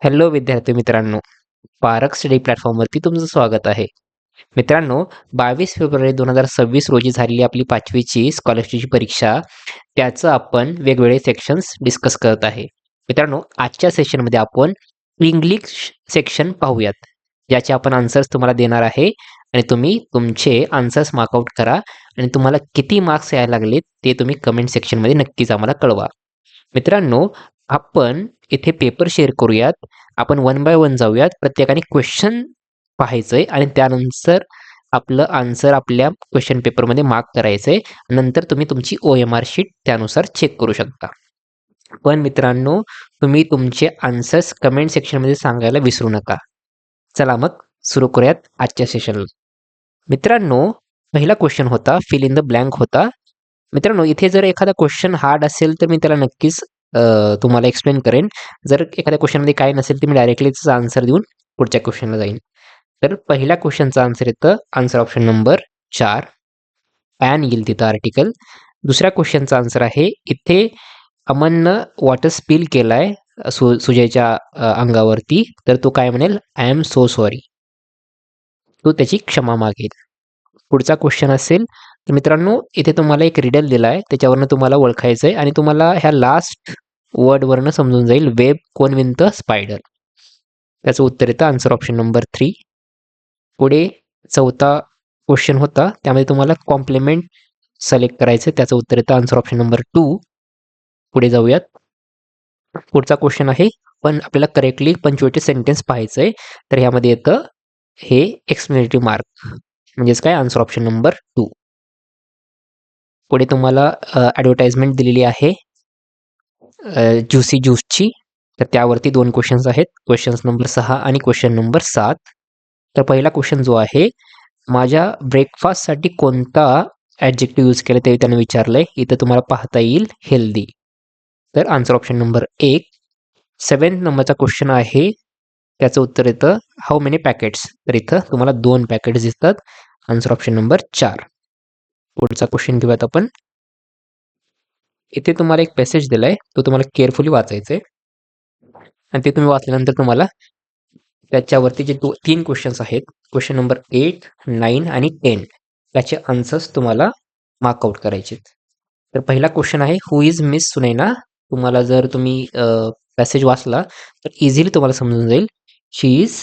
Hello विद्यार्थी मित्रांनो, पारख study प्लॅटफॉर्मवरती तुमचं स्वागत आहे. मित्रांनो, 22 फेब्रुवारी 2026 रोजी झालेली आपली 5वीची स्कॉलरशिपची परीक्षा, त्याचं आपण वेगवेगळे सेक्शन्स डिस्कस करत आहे. मित्रांनो, आजच्या सेशनमध्ये आपण इंग्लिश सेक्शन पाहूयात, ज्याचे आपण आन्सर्स तुम्हाला देणार आहे आणि तुम्ही तुमचे आन्सर्स मार्कआउट करा आणि तुम्हाला किती मार्क्स यायला लागलेत ते तुम्ही कमेंट सेक्शनमध्ये नक्कीच आम्हाला कळवा. मित्रांनो, आपण इथे पेपर शेअर करूयात. आपण वन बाय वन जाऊयात. प्रत्येकाने क्वेश्चन पाहायचंय आणि त्यानंतर आपलं आन्सर आपल्या क्वेश्चन पेपरमध्ये मार्क करायचंय. नंतर तुम्ही तुमची OMR शीट त्यानुसार चेक करू शकता. पण मित्रांनो, तुम्ही तुमचे आन्सर्स कमेंट सेक्शनमध्ये सांगायला विसरू नका. चला मग सुरू करूयात आजच्या सेशनला. मित्रांनो, पहिला क्वेश्चन होता फिल इन द ब्लँक होता. मित्रांनो, इथे जर एखादा क्वेश्चन हार्ड असेल तर मी त्याला नक्कीच तुम्हाला एक्सप्लेन करेन. जर एखाद्या क्वेश्चनमध्ये काय नसेल तर मी डायरेक्टली त्याचा आन्सर देऊन पुढच्या क्वेश्चनला जाईन. तर पहिल्या क्वेश्चनचा आन्सर येतं आन्सर ऑप्शन नंबर 4. पॅन येईल तिथं आर्टिकल. दुसऱ्या क्वेश्चनचा आन्सर आहे इथे अमननं वॉटर स्पिल केलाय सुजयच्या अंगावरती, तर तो काय म्हणेल, आय एम सो सॉरी. तो त्याची क्षमा मागेल. पुढचा क्वेश्चन असेल तर मित्रांनो, इथे तुम्हाला एक रिडल दिला आहे, त्याच्यावरनं तुम्हाला ओळखायचं आहे आणि तुम्हाला ह्या लास्ट वर्डवरनं समजून जाईल वेब कोण विणतं, स्पायडर. त्याचं उत्तर येतं आन्सर ऑप्शन नंबर 3. पुढे चौथा क्वेश्चन होता, त्यामध्ये तुम्हाला कॉम्प्लिमेंट सिलेक्ट करायचं, त्याचं उत्तर येतं आन्सर ऑप्शन नंबर 2. पुढे जाऊयात. पुढचा क्वेश्चन आहे पण आपल्याला करेक्टली पंचुएटेड सेंटेन्स पाहायचं आहे, तर ह्यामध्ये येतं हे एक्सप्लेनेटरी मार्क, म्हणजेच काय, आन्सर ऑप्शन नंबर 2. पुढे तुम्हाला ॲडव्हर्टाइजमेंट दिलेली आहे ज्युसी ज्यूसची, तर त्यावरती 2 क्वेश्चन्स आहेत, क्वेश्चन्स नंबर 6 आणि क्वेश्चन नंबर 7. तर पहिला क्वेश्चन जो आहे, माझ्या ब्रेकफास्टसाठी कोणता ॲडजेक्टिव्ह यूज केला ते त्याने विचारलंय. इथं तुम्हाला पाहता येईल हेल्दी, तर आन्सर ऑप्शन नंबर 1. 7th नंबरचा क्वेश्चन आहे, त्याचं उत्तर येतं हाऊ मेनी पॅकेट्स, तर इथं तुम्हाला 2 पॅकेट्स दिसतात, आन्सर ऑप्शन नंबर 4. पुढचा क्वेश्चन घेऊयात आपण. इथे तुम्हाला एक पॅसेज दिलाय, तो तुम्हाला केअरफुली वाचायचा आहे आणि ते तुम्ही वाचल्यानंतर तुम्हाला त्याच्यावरती जे 3 क्वेश्चन्स आहेत, क्वेश्चन नंबर 8, 9 आणि 10, त्याचे आन्सर्स तुम्हाला मार्कआउट करायचे. तर पहिला क्वेश्चन आहे हु इज मिस सुनैना. तुम्हाला जर तुम्ही पॅसेज वाचला तर इझिली तुम्हाला समजून जाईल. She is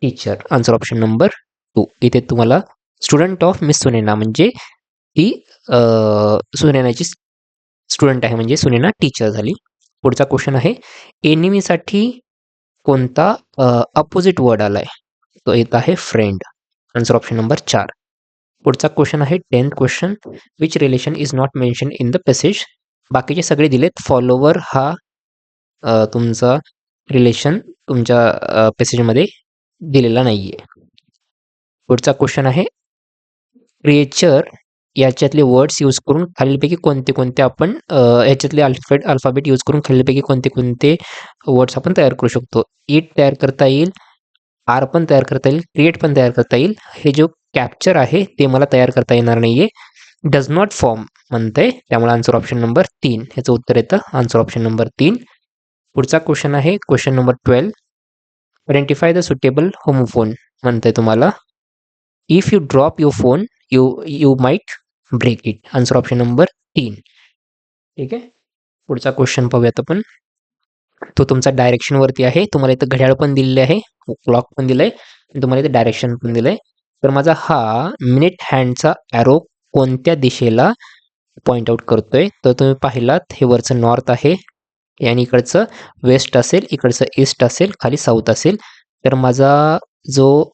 teacher, answer option number 2. इथे तुम्हाला स्टुडंट ऑफ मिस सुनैना म्हणजे ती सुनैनाची स्टुडंट आहे, म्हणजे सुनैना टीचर झाली. पुढचा क्वेश्चन आहे एनिमीसाठी कोणता अपोजिट वर्ड आलाय, तो येत आहे फ्रेंड, आन्सर ऑप्शन नंबर 4. पुढचा क्वेश्चन आहे 10th question, which relation is not mention in the passage. बाकीचे सगळे दिलेत, फॉलोवर हा तुमचा रिलेशन तुमच्या पॅसेजमध्ये दिलेला नाहीये. पुढचा क्वेश्चन आहे क्रिएचर याच्यातले वर्ड्स यूज करून खालीलपैकी कोणते कोणते आपण याच्यातले अल्फाबेट यूज करून खालीलपैकी कोणते कोणते वर्ड्स आपण तयार करू शकतो. इट तयार करता येईल, आर पण तयार करता येईल, क्रिएट पण तयार करता येईल. हे जो कॅप्चर आहे ते मला तयार करता येणार नाहीये. डज नॉट फॉर्म म्हणतंय, त्यामुळे आन्सर ऑप्शन नंबर 3 ह्याचं उत्तर येतं आन्सर ऑप्शन नंबर 3. पुढचा क्वेश्चन आहे question number 12, identify the suitable homophone म्हणतंय तुम्हाला. If you drop your phone you might break it, answer option number 3. ठीक आहे. पुढचा क्वेश्चन पाहूयात आपण. तो तुमचा डायरेक्शन वरती आहे. तुम्हाला इथं घड्याळ पण दिलेले आहे, क्लॉक पण दिलंय आणि तुम्हाला इथे डायरेक्शन पण दिलंय. तर माझा हा मिनिट हँडचा ॲरो कोणत्या दिशेला पॉइंट आउट करतोय, तर तुम्ही पाहिलात हे वरचं नॉर्थ आहे आणि इकडचं वेस्ट असेल, इकडचं ईस्ट असेल, खाली साऊथ असेल. तर माझा जो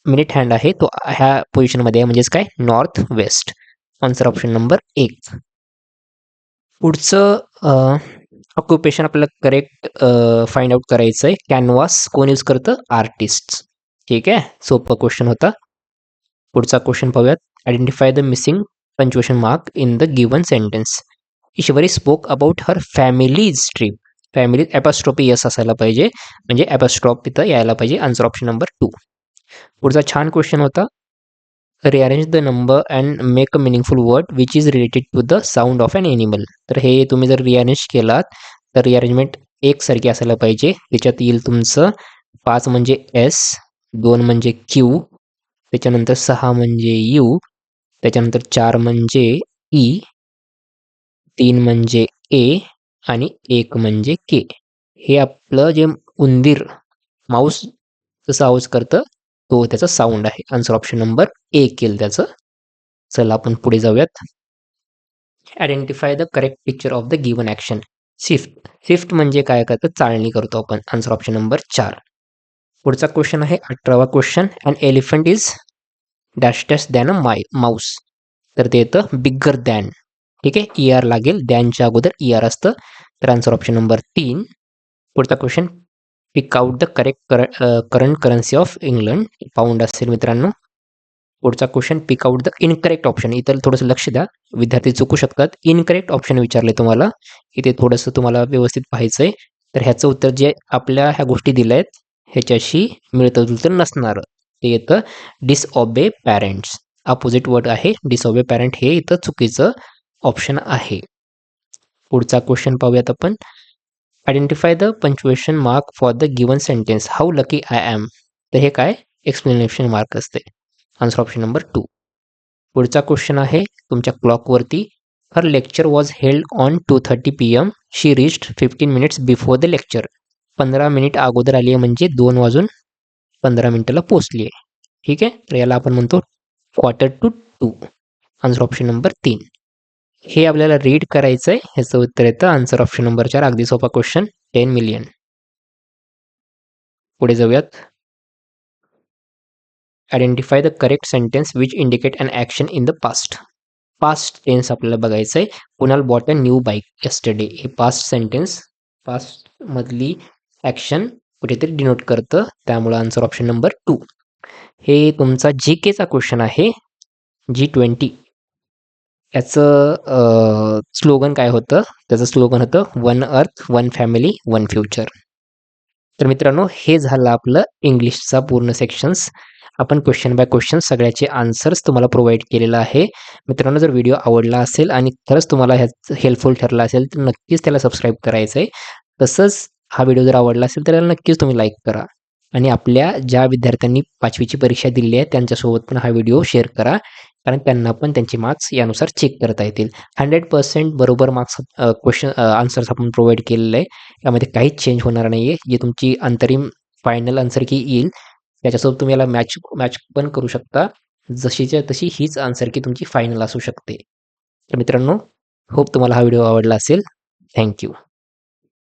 मिनिट हँड आहे तो ह्या पोझिशनमध्ये आहे, म्हणजेच काय, north west, answer option number 1. पुढचं ऑक्युपेशन आपल्याला करेक्ट फाइंड आउट करायचं आहे. कॅनव्हास कोण यूज करतं, आर्टिस्ट. ठीक आहे, सोपं क्वेश्चन होता. पुढचा क्वेश्चन पाहूयात. Identify the missing punctuation mark in the given sentence. Ishwari spoke about her families trip. Family apostrophe yes असायला पाहिजे, म्हणजे ॲपॉस्ट्रॉफ तिथं यायला पाहिजे, आन्सर ऑप्शन नंबर 2. पुढचा छान क्वेश्चन होता. Rearrange the number and make a meaningful word which is related to the sound of an animal. तर हे तुम्ही जर रिअरेंज केलात तर रिअरेंजमेंट एकसारखी असायला पाहिजे. त्याच्यात येईल तुमचं 5 म्हणजे एस, 2 म्हणजे क्यू, त्याच्यानंतर 6 म्हणजे यू, त्याच्यानंतर 4 म्हणजे ई, 3 म्हणजे ए आणि 1 म्हणजे के. हे आपलं जे उंदीर माऊस जसं आवाज करतं तो त्याचा साऊंड आहे. आन्सर ऑप्शन नंबर ए केलं त्याचं. चला आपण पुढे जाऊयात. Identify the correct picture of the given action. Sift म्हणजे काय करतं? चाळणी करतो आपण. Answer option number 4. पुढचा क्वेश्चन आहे 18वा question. An elephant is dash dash than a mouse. तर ते येतं बिगर दॅन. ठीक आहे, ई आर लागेल, दॅनच्या अगोदर ई आर असतं. तर आन्सर ऑप्शन नंबर 3. पुढचा question, pick out the correct current currency of England. Pound असेल मित्रांनो. पुढचा question, pick out the incorrect option. इथं थोडंसं लक्ष द्या, विद्यार्थी चुकू शकतात. इनकरेक्ट ऑप्शन विचारले तुम्हाला, इथे थोडंसं तुम्हाला व्यवस्थित पाहायचंय. तर ह्याचं उत्तर जे आपल्या ह्या गोष्टी दिल्या आहेत ह्याच्याशी मिळतं जुळतं नसणारं ते येतं डिसओबे पॅरेंट्स. अपोजिट वर्ड आहे डिसओबे पॅरेंट, हे इथं चुकीचं ऑप्शन आहे. पुढचा क्वेश्चन पाहूयात आपण. Identify the punctuation mark for the given sentence. How lucky I am. तर हे काय? एक्सप्लेनेशन मार्क असते. Answer option number 2. पुढचा क्वेश्चन आहे तुमच्या क्लॉकवरती. Her lecture was held on 2:30 PM. She reached 15 minutes before the lecture. 15 minute अगोदर आली आहे म्हणजे 2:15 पोचली आहे. ठीक आहे, तर याला आपण म्हणतो 1:45. Answer option number 3. हे आपल्याला रीड करायचं आहे. ह्याचं उत्तर येतं आन्सर ऑप्शन नंबर 4. अगदी सोपा क्वेश्चन. 10 मिलियन. पुढे जाऊयात. Identify the correct sentence which indicate an action in the past. Past tense आपल्याला बघायचं आहे. Kunal bought a new bike yesterday. हे पास्ट सेंटेन्स पास्टमधली ॲक्शन कुठेतरी डिनोट करतं, त्यामुळं आन्सर ऑप्शन नंबर 2. हे तुमचा जी केचा क्वेश्चन आहे. G20 याचं स्लोगन काय होतं? त्याचं स्लोगन होतं one earth, one family, one future. तर मित्रांनो, हे झालं आपलं इंग्लिशचा पूर्ण सेक्शन्स. आपण क्वेश्चन बाय क्वेश्चन सगळ्याचे आन्सर्स तुम्हाला प्रोव्हाइड केलेलं आहे. मित्रांनो, जर व्हिडिओ आवडला असेल आणि खरंच तुम्हाला ह्याचं हेल्पफुल ठरला असेल तर नक्कीच त्याला सबस्क्राईब करायचं आहे. तसंच हा व्हिडिओ जर आवडला असेल तर त्याला नक्कीच तुम्ही लाईक करा आणि आपल्या ज्या विद्यार्थ्यांनी 5वीची परीक्षा दिली आहे त्यांच्यासोबत पण हा व्हिडिओ शेअर करा, कारण त्यांना पण त्यांचे मार्क्स यानुसार चेक करता येतील. 100% बरोबर मार्क्स क्वेश्चन आन्सर्स आपण प्रोव्हाइड केलेलं आहे. यामध्ये काहीच चेंज होणार नाही आहे. जी तुमची अंतरिम फायनल आन्सर की येईल त्याच्यासोबत तुम्ही याला मॅच पण करू शकता. जशीच्या तशी हीच आन्सर की तुमची फायनल असू शकते. तर मित्रांनो, होप तुम्हाला हा व्हिडिओ आवडला असेल. थँक्यू.